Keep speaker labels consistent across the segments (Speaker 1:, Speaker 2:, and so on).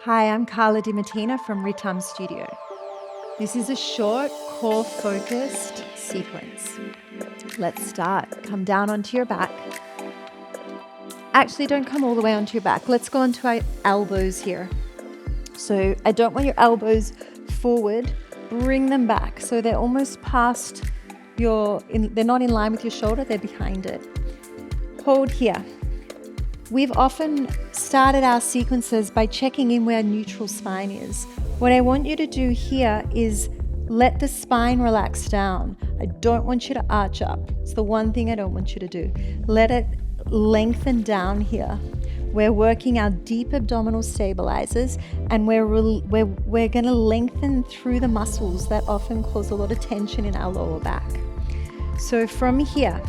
Speaker 1: Hi, I'm Carla Dimattina from Ritam Studio. This is a short, core-focused sequence. Let's start. Come down onto your back. Actually, don't come all the way onto your back. Let's go onto our elbows here. So I don't want your elbows forward. Bring them back so they're almost past they're not in line with your shoulder, they're behind it. Hold here. We've often started our sequences by checking in where neutral spine is. What I want you to do here is let the spine relax down. I don't want you to arch up. It's the one thing I don't want you to do. Let it lengthen down here. We're working our deep abdominal stabilizers, and we're going to lengthen through the muscles that often cause a lot of tension in our lower back. So from here,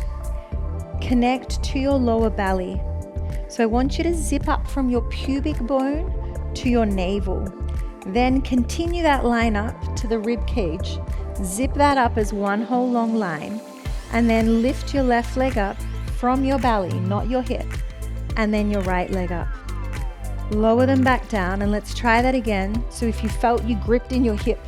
Speaker 1: connect to your lower belly. So I want you to zip up from your pubic bone to your navel. Then continue that line up to the rib cage. Zip that up as one whole long line, and then lift your left leg up from your belly, not your hip, and then your right leg up. Lower them back down, and let's try that again. So if you felt you gripped in your hip,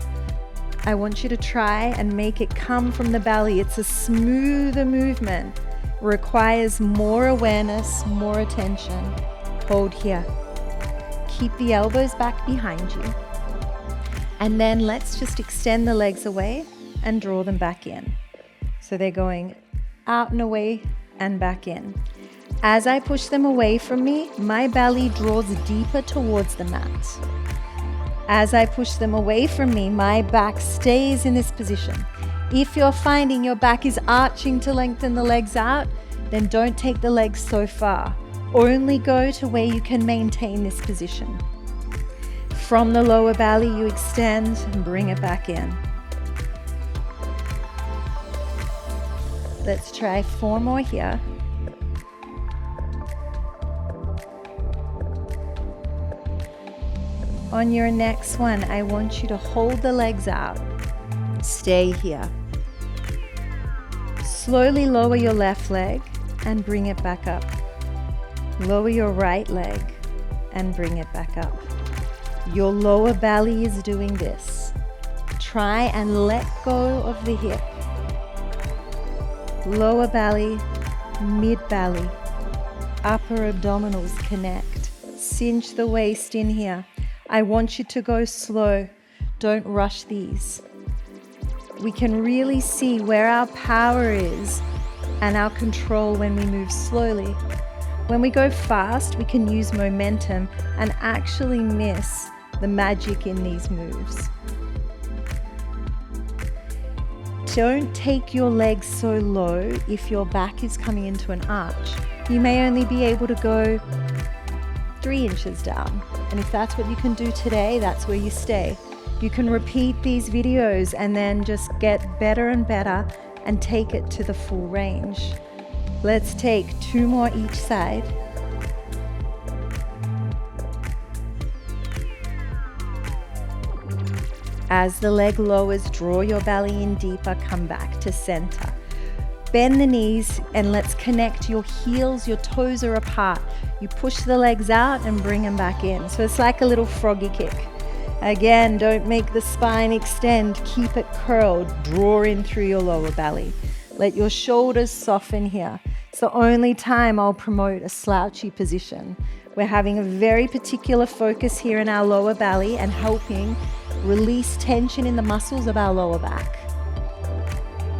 Speaker 1: I want you to try and make it come from the belly. It's a smoother movement. Requires more awareness, more attention. Hold here. Keep the elbows back behind you. And then let's just extend the legs away and draw them back in. So they're going out and away and back in. As I push them away from me, my belly draws deeper towards the mat. As I push them away from me, my back stays in this position. If you're finding your back is arching to lengthen the legs out, then don't take the legs so far. Only go to where you can maintain this position. From the lower belly, you extend and bring it back in. Let's try 4 more here. On your next one, I want you to hold the legs out. Stay here. Slowly lower your left leg and bring it back up. Lower your right leg and bring it back up. Your lower belly is doing this. Try and let go of the hip. Lower belly, mid belly, upper abdominals connect. Cinch the waist in here. I want you to go slow. Don't rush these. We can really see where our power is and our control when we move slowly. When we go fast, we can use momentum and actually miss the magic in these moves. Don't take your legs so low if your back is coming into an arch. You may only be able to go 3 inches down. And if that's what you can do today, that's where you stay. You can repeat these videos and then just get better and better and take it to the full range. Let's take 2 more each side. As the leg lowers, draw your belly in deeper, come back to center. Bend the knees and let's connect your heels, your toes are apart. You push the legs out and bring them back in. So it's like a little froggy kick. Again, don't make the spine extend, keep it curled, draw in through your lower belly. Let your shoulders soften here. It's the only time I'll promote a slouchy position. We're having a very particular focus here in our lower belly and helping release tension in the muscles of our lower back.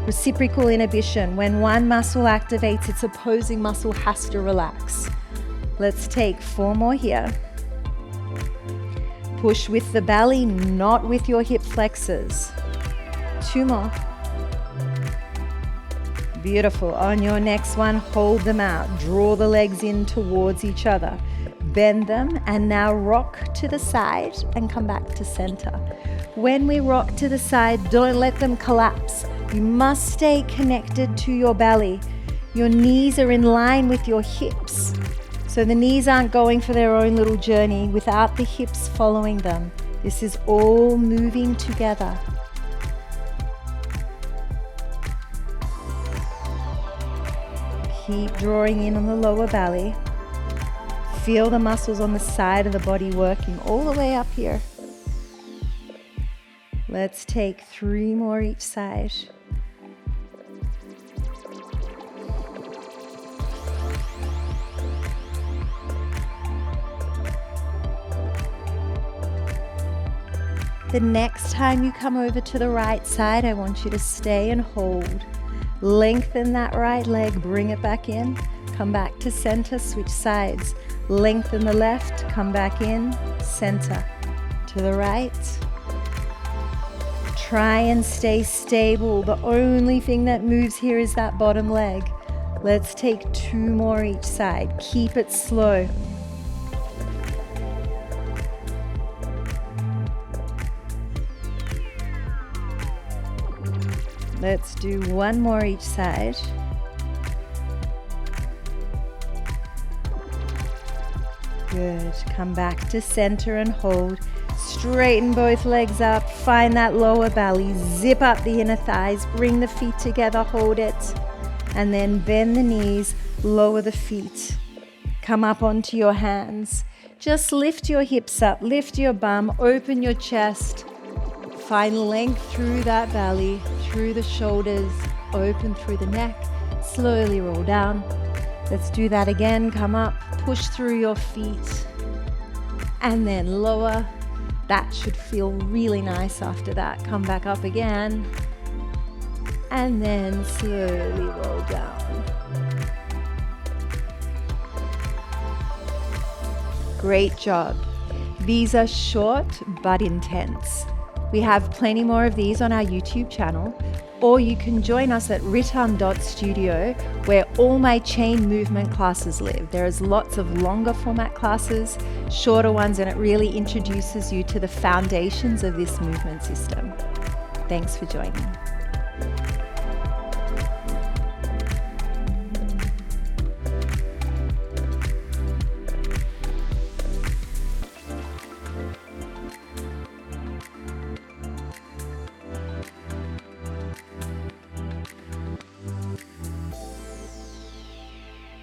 Speaker 1: Reciprocal inhibition. When one muscle activates, its opposing muscle has to relax. Let's take 4 more here. Push with the belly, not with your hip flexors. 2 more. Beautiful. On your next one, hold them out. Draw the legs in towards each other. Bend them and now rock to the side and come back to center. When we rock to the side, don't let them collapse. You must stay connected to your belly. Your knees are in line with your hips. So the knees aren't going for their own little journey without the hips following them. This is all moving together. Keep drawing in on the lower belly. Feel the muscles on the side of the body working all the way up here. Let's take 3 more each side. The next time you come over to the right side, I want you to stay and hold. Lengthen that right leg, bring it back in. Come back to center, switch sides. Lengthen the left, come back in, center. To the right. Try and stay stable. The only thing that moves here is that bottom leg. Let's take 2 more each side. Keep it slow. Let's do 1 more each side. Good. Come back to center and hold. Straighten both legs up. Find that lower belly. Zip up the inner thighs. Bring the feet together. Hold it. And then bend the knees. Lower the feet. Come up onto your hands. Just lift your hips up. Lift your bum. Open your chest. Find length through that belly, through the shoulders. Open through the neck. Slowly roll down. Let's do that again. Come up. Push through your feet. And then lower. That should feel really nice after that. Come back up again. And then slowly roll down. Great job. These are short but intense. We have plenty more of these on our YouTube channel, or you can join us at ritam.studio, where all my chain movement classes live. There's lots of longer format classes, shorter ones, and it really introduces you to the foundations of this movement system. Thanks for joining.